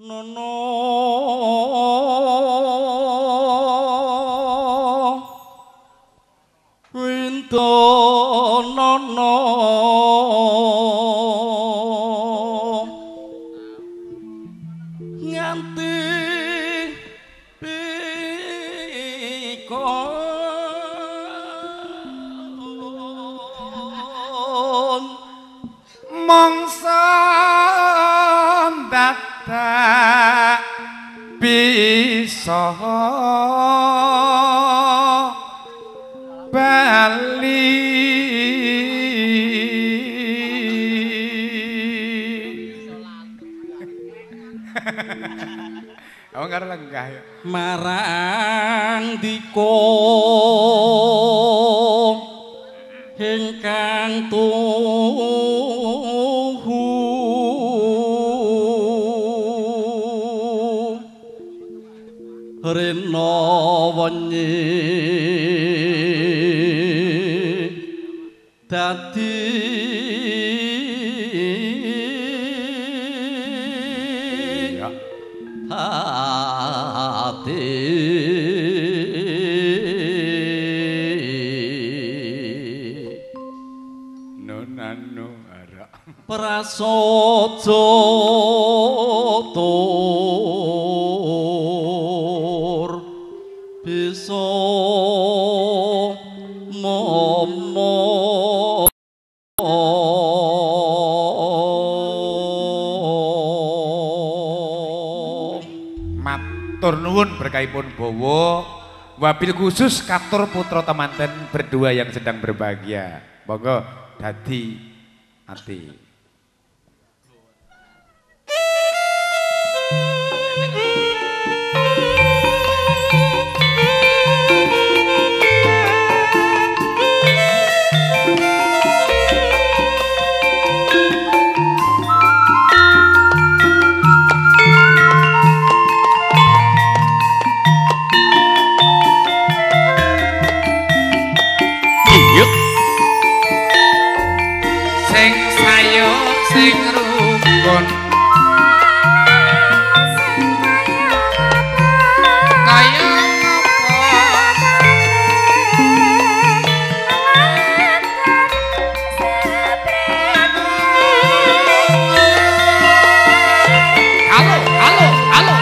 nono winto nono nganti pikon mangsa dadak bisa bali awang karo lenggah ya marang diko ingkang tuhu rena wenyi dadi hati nonano ara prasaja tur bisa momo matur nuwun berkahipun bawa wabil khusus katur putra temanten berdua yang sedang berbahagia monggo dadi ati sing sayo sing rukun kaya halo halo halo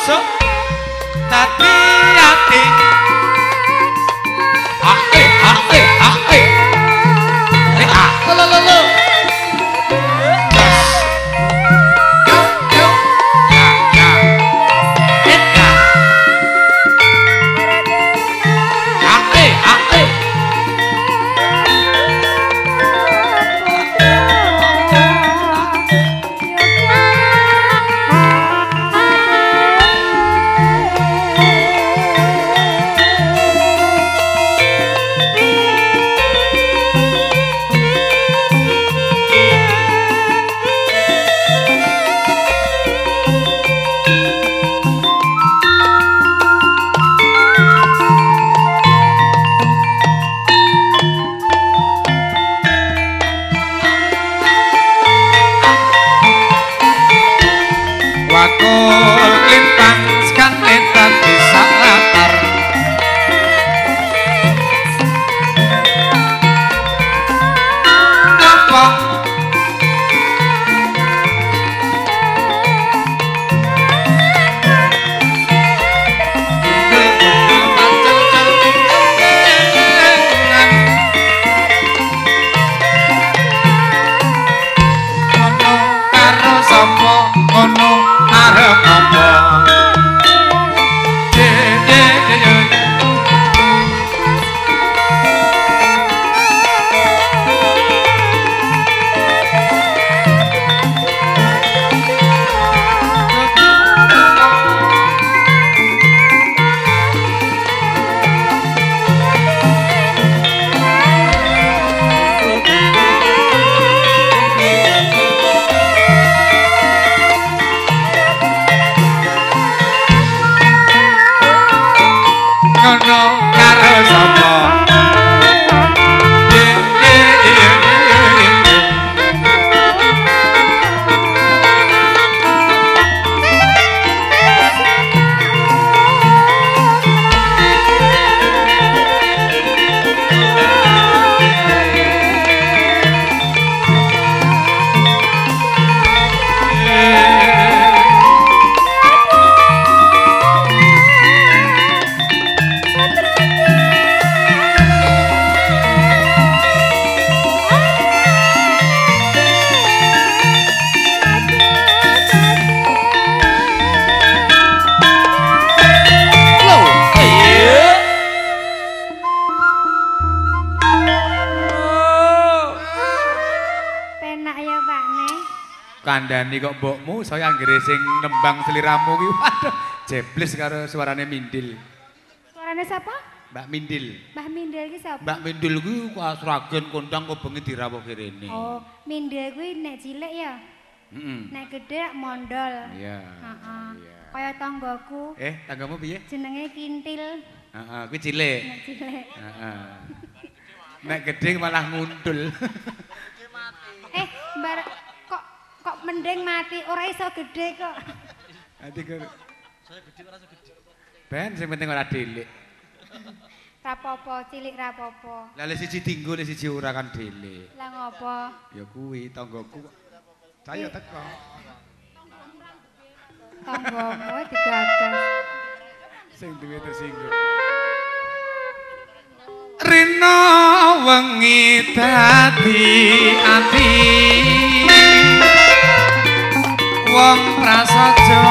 sok tapi hati lo Kandhani kok mbokmu saya anggere sing nembang seliramu ki waduh jebles karo suarane Mindil. Suarane siapa? Mbak Mindil. Mbah Mindil ki sapa? Mbak Mindil kuwi sragen kondang kok bengi dirawuh kene. Oh, Mindil kuwi nek cilik ya. Heeh. Nek gedhe mondol. Iya. Heeh. Iya. Kaya tanggoku. Tanggamu piye? Jenenge Kintil. Heeh, kuwi cilik. Nek cilik. Heeh. Nek gedhe malah ngundul. Mbar kok mending mati ora iso gedhe kok. Ati kok. Saya gedhe ora iso gedhe. Ben sing penting ora delik. Rapopo, cilik rapopo. Lah le siji dinggo le siji ora kan delik. Lah ngopo? Ya kuwi tanggoku. Saya teko. Tanggomu digagas. Sing duwe tersinggung. Rina wengi dadi ati wong prasaja